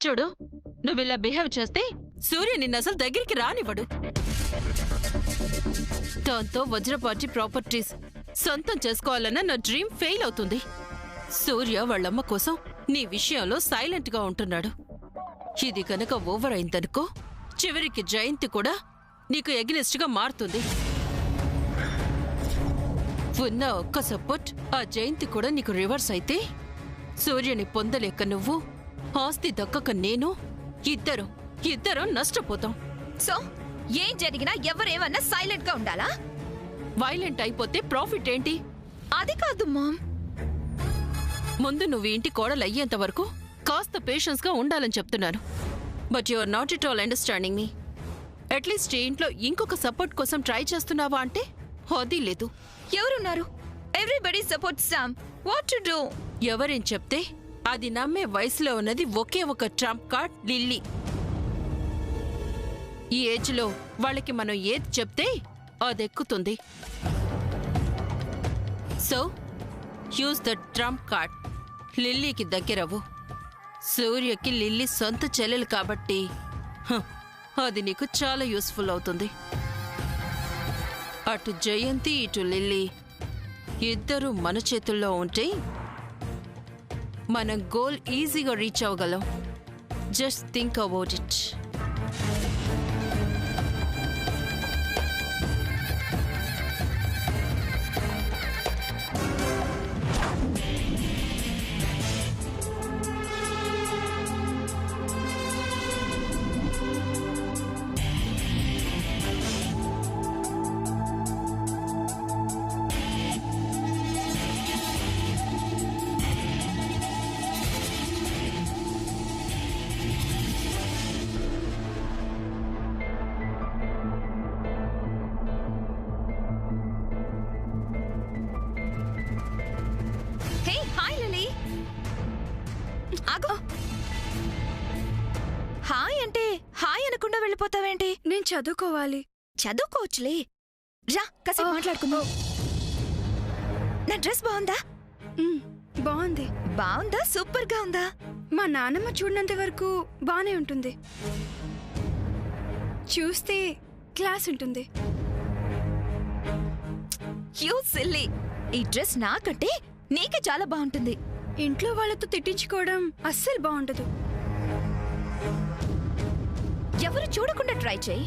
చూడు, నువ్విలా బిహేవ్ చేస్తే సూర్య నిన్నసలు దగ్గరికి రానివ్వడు. దాంతో వజ్రపాటి ప్రాపర్టీస్ సొంతం చేసుకోవాలన్న నా డ్రీమ్ ఫెయిల్ అవుతుంది. సూర్య వాళ్ళమ్మ కోసం నీ విషయంలో సైలెంట్ గా ఉంటున్నాడు. ఇది కనుక ఓవర్ అయిందనుకో, చివరికి జయంతి కూడా నీకు ఎగ్నెస్ట్ గా మారుతుంది. ఉన్న ఒక్క సపోర్ట్ ఆ జయంతి కూడా నీకు రివర్స్ అయితే, సూర్యని పొందలేక నువ్వు, ఆస్తి దక్కక నేను, ఇద్దరం నష్టపోతాం. సో ఏం జరిగినా ఎవరేమన్నా సైలెంట్ గా ఉండాలా? వైలెంట్ అయిపోతే ప్రాఫిట్ ఏంటి? అది కాదు మామ్. ముందు నువ్వు ఇంటి కోడలు అయ్యేంత వరకు కాస్త పేషెన్స్ గా ఉండాలని చెప్తున్నాను. But you are not at all understanding me. At least ఈ ఇంట్లో ఇంకొక సపోర్ట్ కోసం ట్రై చేస్తున్నావా అంటే అది లేదు. ఎవరున్నారు? Everybody support Sam. What to do? ఎవరేం చెప్తే అది నమ్మే వయసులో ఉన్నది ఒకే ఒక ట్రంప్ కార్డ్, లిల్లీ. ఈ ఏజ్ లో వాళ్ళకి మనం ఏది చెప్తే అదెక్కుతుంది. So use the trump card. లిల్లీకి దగ్గరవు. సూర్యకి లిల్లీ సొంత చెల్లెలు కాబట్టి అది నీకు చాలా యూస్ఫుల్ అవుతుంది. అటు జయంతి ఇటు లిల్లీ ఇద్దరు మన చేతుల్లో ఉంటే మనం గోల్ ఈజీగా రీచ్ అవ్వగలం. Just think about it. Hi అంటే హాయ్ అనకుండా వెళ్ళిపోతావేంటి? నేను చదువుకోవాలి. చదువుకోవచ్చులే, రా కాసేపు మాట్లాడుకుందాం. నా డ్రెస్ బాగుందా? బాగుంది. బాగుందా? సూపర్ గా ఉందా? మా నాన్నమ్మ చూడనంత వరకు బానే ఉంటుంది, చూస్తే క్లాస్ ఉంటుంది. యూ సిల్లీ, ఈ డ్రెస్ నాకంటే నీకే చాలా బాగుంటుంది. ఇంట్లో వాళ్ళతో తిట్టించుకోవడం అస్సలు బాగుండదు. ఎవరు చూడకుండా ట్రై చేయి.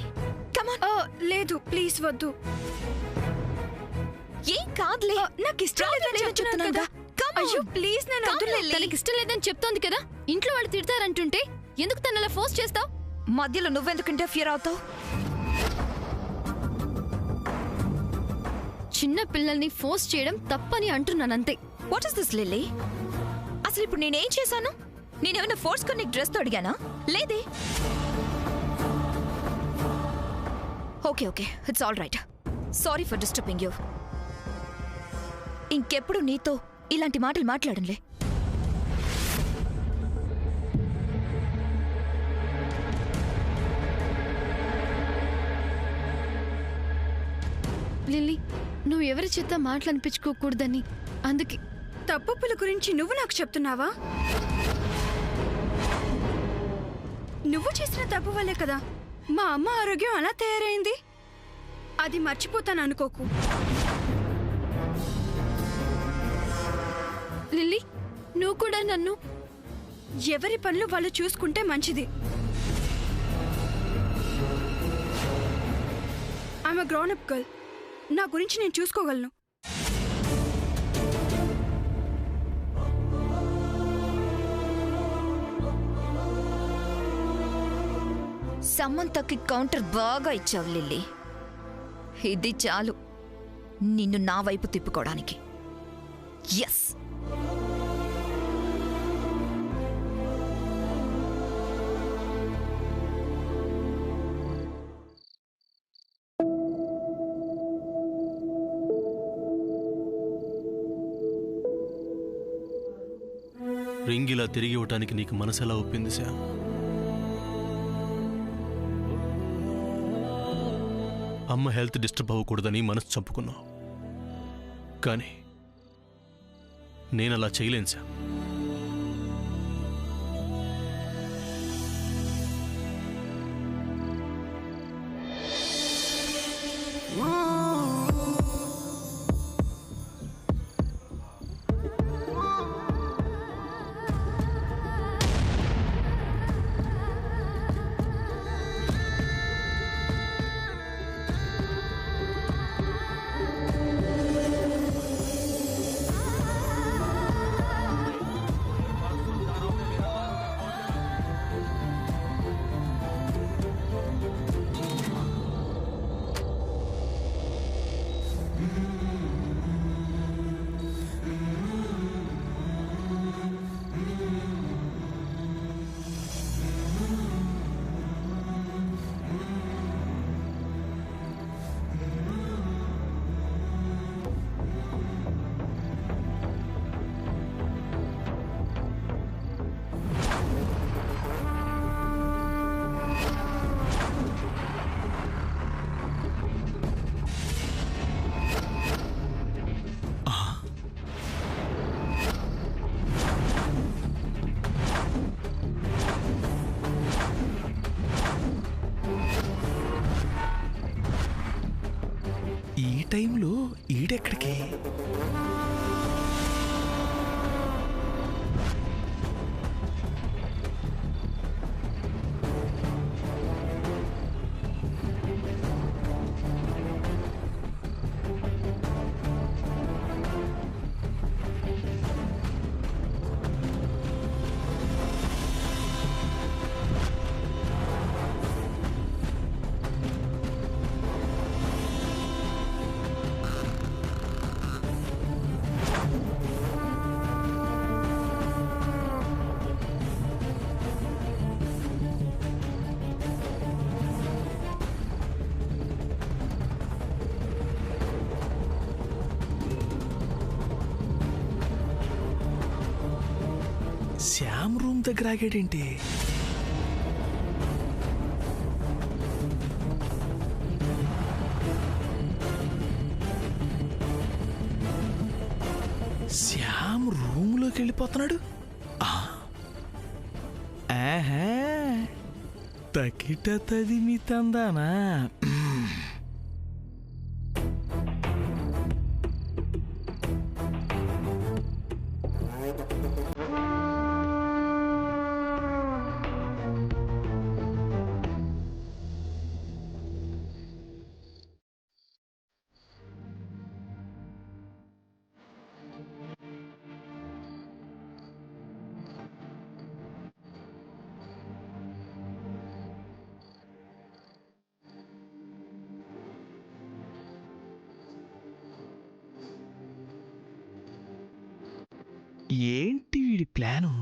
లేదు ప్లీజ్ వద్దు. ఏం కాదులే, నాకు ఇష్టం లేదని చెప్తున్నాను కదా. అయ్యో ప్లీజ్ నన్ను వద్దులే. తనకి ఇష్టం లేదని చెప్తోంది కదా, ఇంట్లో వాళ్ళు తిడతారంటుంటే ఎందుకు తనలా ఫోర్స్ చేస్తావు? మధ్యలో నువ్వెందుకు ఇంటర్ఫియర్ అవుతావు? చిన్న పిల్లల్ని ఫోర్స్ చేయడం తప్పని అంటున్నానంతే. What is this Lilly? అసలు ఇప్పుడు నేనేం చేశాను? నేనేమైనా ఫోర్స్ కొని డ్రెస్ తో అడిగానా? లేదే. Okay okay, it's all right. Sorry for disturbing you. ఇంకెప్పుడు నీతో ఇలాంటి మాటలు మాట్లాడంలే. లిల్లీ, నువ్వు ఎవరి చేత మాటలనిపించుకోకూడదని అందుకే. తప్పుల గురించి నువ్వు నాకు చెప్తున్నావా? నువ్వు చేసిన తప్పు వల్లే కదా మా అమ్మ ఆరోగ్యం అలా తయారైంది. అది మర్చిపోతాను అనుకోకు. లిల్లీ, నువ్వు కూడా నన్ను. ఎవరి పనులు వాళ్ళు చూసుకుంటే మంచిది. I'm a grown up girl. నా గురించి నేను చూసుకోగలను. సమంతకి కౌంటర్ బాగా ఇచ్చావు లిల్లీ. ఇది చాలు నిన్ను నా వైపు తిప్పుకోవడానికి. ఎస్, రింగ్ ఇలా తిరిగి ఇవ్వటానికి నీకు మనసు ఎలా ఒప్పింది శ్యామ్? అమ్మ హెల్త్ డిస్టర్బ్ అవ్వకూడదని మనసు చంపుకున్నావు, కానీ నేను అలా చేయలేను శ్యామ్. టైంలో ఈడెక్కడికి? శ్యామ్ రూమ్ దగ్గర ఆగాడేంటి? శ్యామ్ రూమ్లోకి వెళ్ళిపోతున్నాడు. ఆహా, తకిట తదిమి తందానా? ఏంటి వీడి ప్లాను?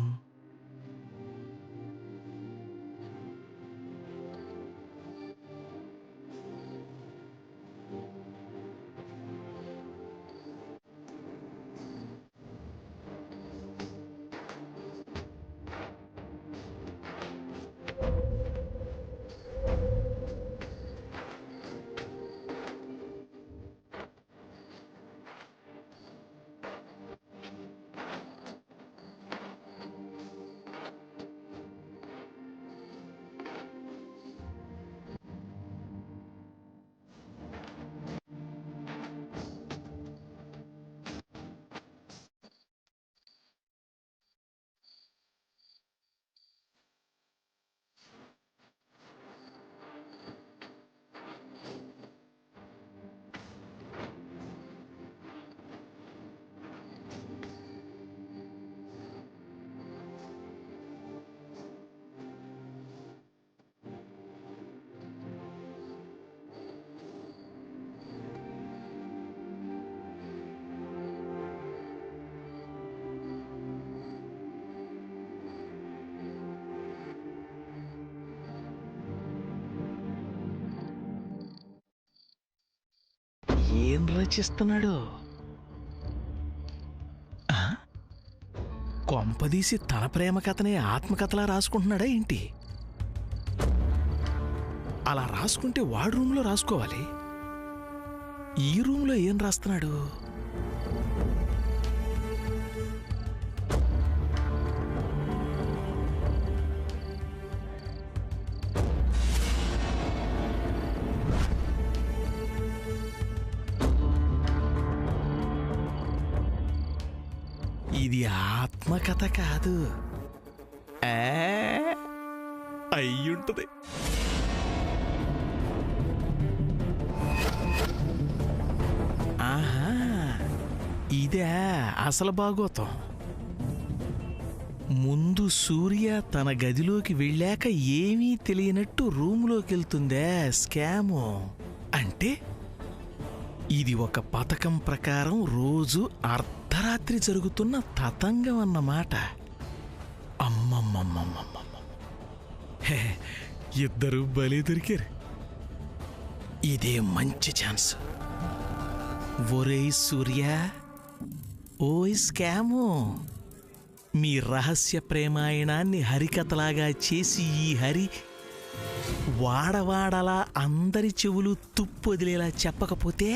ఏం రచిస్తున్నాడు? కొంపదీసి తన ప్రేమ కథనే ఆత్మకథలా రాసుకుంటున్నాడా ఏంటి? అలా రాసుకుంటే వాడు రూమ్లో రాసుకోవాలి. ఈ రూమ్లో ఏం రాస్తున్నాడు? ఇది ఆత్మకథ కాదు, అయ్యుంటది. ఆహా, ఇదే అసలు భాగోతం. ముందు సూర్య తన గదిలోకి వెళ్ళాక ఏమీ తెలియనట్టు రూములోకి వెళ్తుందే స్కాము. అంటే ఇది ఒక పథకం ప్రకారం రోజు అర్ధరాత్రి జరుగుతున్న తతంగం అన్నమాట. అమ్మమ్మమ్మమ్మమ్మ, ఇద్దరు బలి దొరికారు. ఇదే మంచి ఛాన్స్. ఒరేయ్ సూర్య, ఓయ్ స్కాము, మీ రహస్య ప్రేమాయణాన్ని హరికథలాగా చేసి ఈ హరి వాడవాడలా అందరి చెవులు తుప్పొదిలేలా చెప్పకపోతే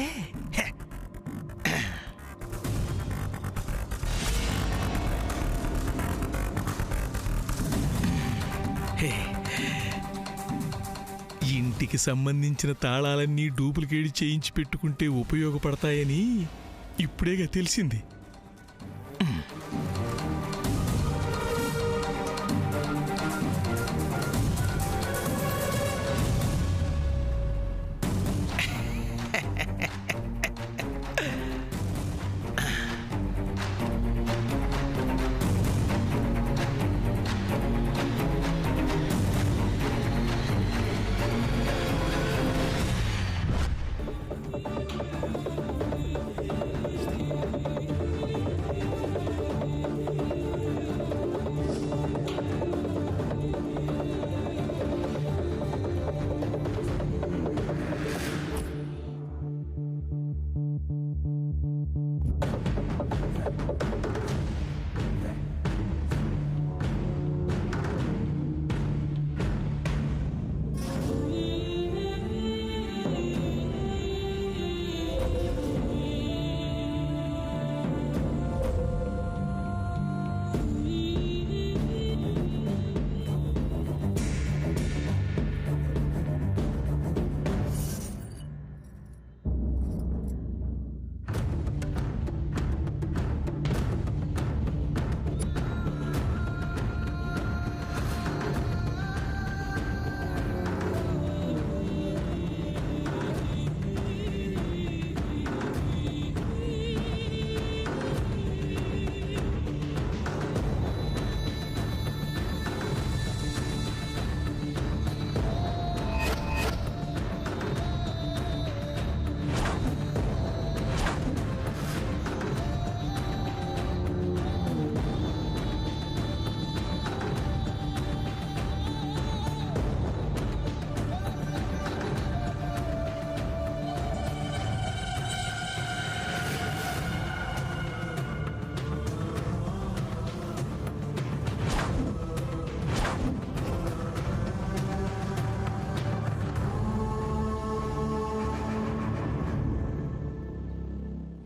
ఇంటికి సంబంధించిన తాళాలన్నీ డూప్లికేట్ చేయించి పెట్టుకుంటే ఉపయోగపడతాయని ఇప్పుడేగా తెలిసింది.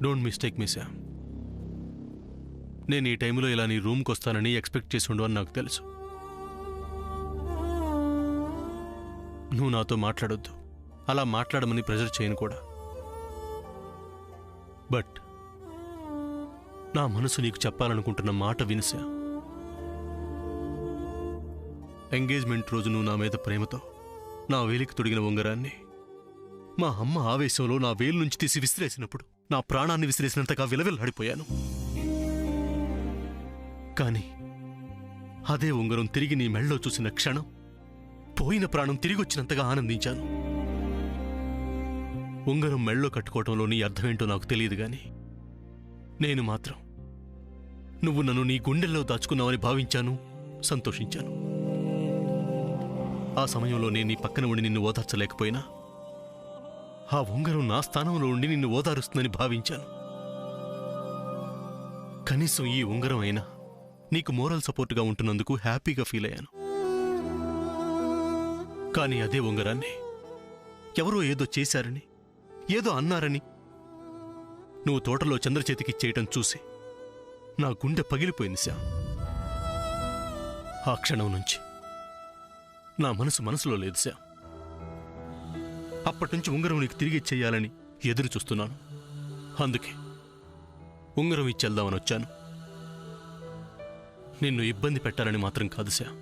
Don't mistake me Sam. నేను ఈ టైంలో ఇలా నీ రూమ్కి వస్తానని ఎక్స్పెక్ట్ చేసి ఉండవని నాకు తెలుసు. నువ్వు నాతో మాట్లాడొద్దు, అలా మాట్లాడమని ప్రెజర్ చేయను కూడా. బట్ నా మనసు నీకు చెప్పాలనుకుంటున్న మాట వినిసా. ఎంగేజ్మెంట్ రోజు నువ్వు నా మీద ప్రేమతో నా వేలికి తొడిగిన ఉంగరాన్ని మా అమ్మ ఆవేశంలో నా వేలు నుంచి తీసి విసిరేసినప్పుడు నా ప్రాణాన్ని విసిరేసినంతగా విలవిల్లాడిపోయాను. కానీ అదే ఉంగరం తిరిగి నీ మెళ్ళలో చూసిన క్షణం పోయిన ప్రాణం తిరిగొచ్చినంతగా ఆనందించాను. ఉంగరం మెళ్ళలో కట్టుకోవటంలో నీ అర్థమేంటో నాకు తెలియదు గాని నేను మాత్రం నువ్వు నన్ను నీ గుండెల్లో దాచుకున్నావని భావించాను, సంతోషించాను. ఆ సమయంలో నేను నీ పక్కన ఉండి నిన్ను ఓదార్చలేకపోయినా ఆ ఉంగరం నా స్థానంలో ఉండి నిన్ను ఓదారుస్తుందని భావించాను. కనీసం ఈ ఉంగరం అయినా నీకు మోరల్ సపోర్ట్గా ఉంటున్నందుకు హ్యాపీగా ఫీల్ అయ్యాను. కానీ అదే ఉంగరాన్ని ఎవరో ఏదో చేశారని, ఏదో అన్నారని నువ్వు తోటలో చంద్రచేతికిచ్చేయటం చూసి నా గుండె పగిలిపోయింది శ్యామ్. ఆ క్షణం నుంచి నా మనసులో లేదు శ్యామ్. అప్పటినుంచి ఉంగరం నీకు తిరిగి ఇచ్చేయాలని ఎదురు చూస్తున్నాను. అందుకే ఉంగరం ఇచ్చేద్దామని వచ్చాను. నిన్ను ఇబ్బంది పెట్టాలని మాత్రం కాదు శ్యామ్.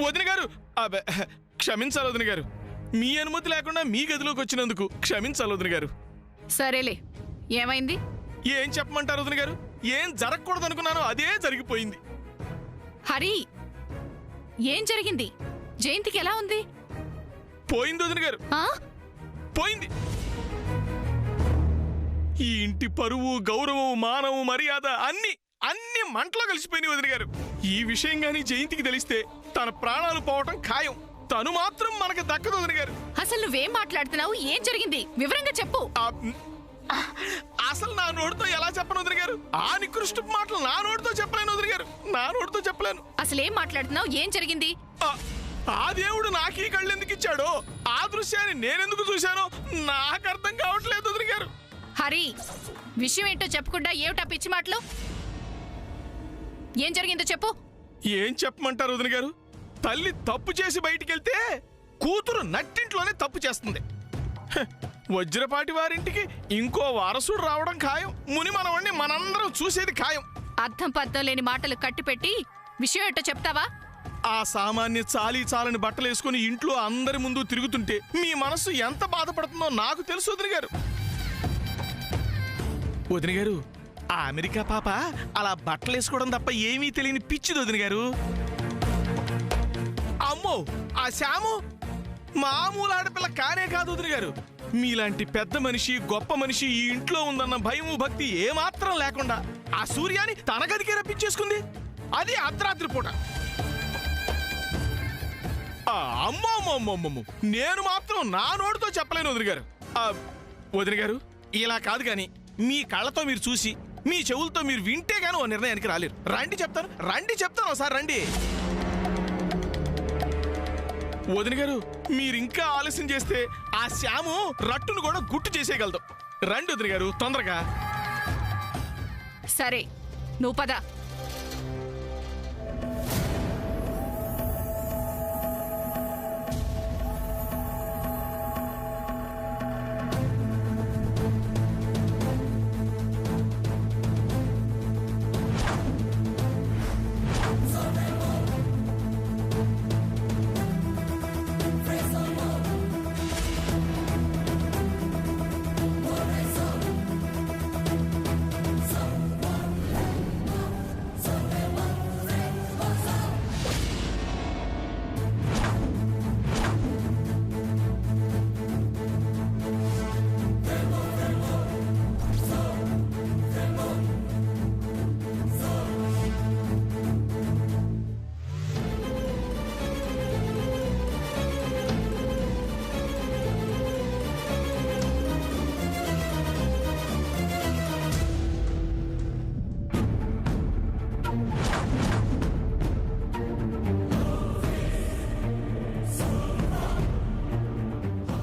వదిన గారు, క్షమించాలి వదిన గారు. మీ అనుమతి లేకుండా మీ గదిలోకి వచ్చినందుకు క్షమించాలి వదిన గారు. సరేలే, ఏమైంది? ఏం చెప్పమంటారు వదిన గారు? ఏం జరగకూడదు అనుకున్నానో అదే జరిగిపోయింది. హరి, ఏం జరిగింది? జయంతికి ఎలా ఉంది? పోయింది వదిన గారు, పోయింది. ఈ ఇంటి పరువు, గౌరవం, మానవం, మర్యాద అన్నీ అన్ని మంటలో కలిసిపోయినాయి వదిన గారు. ఈ విషయం గానీ జయంతికి తెలిస్తే తన ప్రాణాలు పోవటం ఖాయం. తను మాత్రం మనకు దక్కదు వదిన గారు. అసలు నువ్వేం మాట్లాడుతున్నావు? ఏం జరిగింది? వివరంగా చెప్పు. అసలు నా నోటితో ఎలా చెప్పను వదిన గారు? ఆ నికృష్ట మాటలు నా నోటితో చెప్పలేను వదిన గారు. నా నోటితో చెప్పలేను. అసలు ఏం మాట్లాడుతున్నావు? ఏం జరిగింది? ఆ దేవుడు నాకు ఈ కళ్ళు ఎందుకు ఇచ్చాడో, ఆ దృశ్యాన్ని నేనెందుకు చూశానో నాకు అర్థం కావట్లేదు వదిన గారు. హరి, విషయం ఏంటో చెప్పకుండా ఏమిటా పిచ్చి మాటలు? ఏం జరిగిందో చెప్పు. ఏం చెప్పమంటారు వదిన గారు? తల్లి తప్పు చేసి బయటికి వెళ్తే కూతురు నట్టింట్లోనే తప్పు చేస్తుంది. వజ్రపాటి వారింటికి ఇంకో వారసుడు రావడం ఖాయం. ముని మనవణ్ణి మనందరం చూసేది ఖాయం. అర్థం పర్థం లేని మాటలు కట్టిపెట్టి విషయం ఏంటో చెప్తావా? ఆ సామాన్య చాలని బట్టలు వేసుకుని ఇంట్లో అందరి ముందు తిరుగుతుంటే మీ మనసు ఎంత బాధపడుతుందో నాకు తెలుసు వదిన గారు. వదిన గారు, ఆ అమెరికా పాప అలా బట్టలు వేసుకోవడం తప్ప ఏమీ తెలియని పిచ్చిది వదిన గారు. అమ్మో, ఆ శ్యాము మామూలు ఆడపిల్ల కానే కాదు వదిన గారు. మీలాంటి పెద్ద మనిషి, గొప్ప మనిషి ఈ ఇంట్లో ఉందన్న భయము భక్తి ఏమాత్రం లేకుండా ఆ సూర్యాన్ని తన గదికే రప్పించేసుకుంది. అది అర్ధరాత్రి పూట. అమ్మమ్మమ్మమ్మమ్మ, నేను మాత్రం నా నోటితో చెప్పలేను వదిన గారు. వదిన గారు, ఇలా కాదు కానీ మీ కళ్ళతో మీరు చూసి మీ చెవులతో మీరు వింటే గానీ ఓ నిర్ణయానికి రాలేరు. రండి చెప్తాను ఒకసారి రండి. వదిన గారు, మీరింకా ఆలస్యం చేస్తే ఆ శ్యాము రట్టును కూడా గుట్టు చేసేయగలదు. రండి వదిన గారు, తొందరగా. సరే, నువ్వు పద.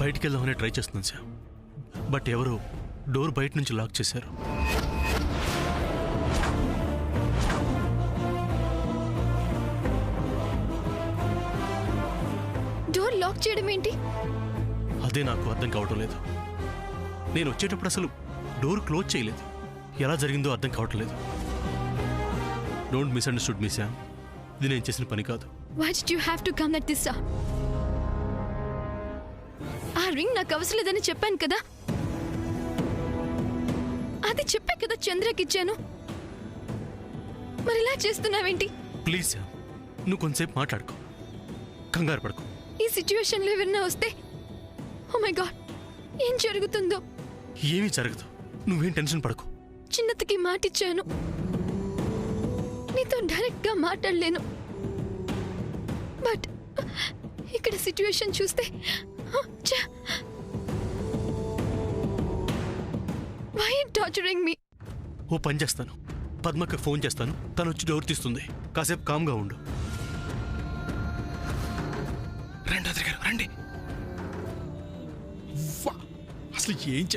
బయటికి వెళ్దామని ట్రై చేస్తున్నాను సార్, బట్ ఎవరో డోర్ బయట నుంచి లాక్ చేశారు. డోర్ లాక్ చేయడం ఏంటి? అదే నాకు అర్థం కావటం లేదు. నేను వచ్చేటప్పుడు అసలు డోర్ క్లోజ్ చేయలేదు. ఎలా జరిగిందో అర్థం కావటం లేదు. Don't misunderstood me Sam. ఇది నేను చేసిన పని కాదు. Why did you have to come at this hour? ఆ రింగ్ నాకు అవసరం లేదని చెప్పాను కదా. అది చెప్పా కదా చంద్రకి ఇచ్చాను. మరి ఇలా చేస్తున్నావేంటి? ప్లీజ్ శామ్, నువ్వు కొంతసేపు మాట్లాడుకో, కంగారు పడుకో. ఈ సిచ్యువేషన్లో ఎవరైనా వస్తే, ఓ మై గాడ్, ఏం జరుగుతుందో? ఏమీ జరగదు, నువ్వేం టెన్షన్ పడకు. చిన్నతకి మాటిచ్చాను, నీతో డైరెక్ట్గా మాట్లాడలేను. బట్ ఇక్కడ సిచ్యువేషన్ చూస్తే why are you torturing me? ఓ పని చేస్తాను, పద్మకి ఫోన్ చేస్తాను, తను వచ్చి డోర్ తీస్తుంది. కాసేపు కామ్గా ఉండు. రండి వదిన గారు, రండి. అసలు ఏం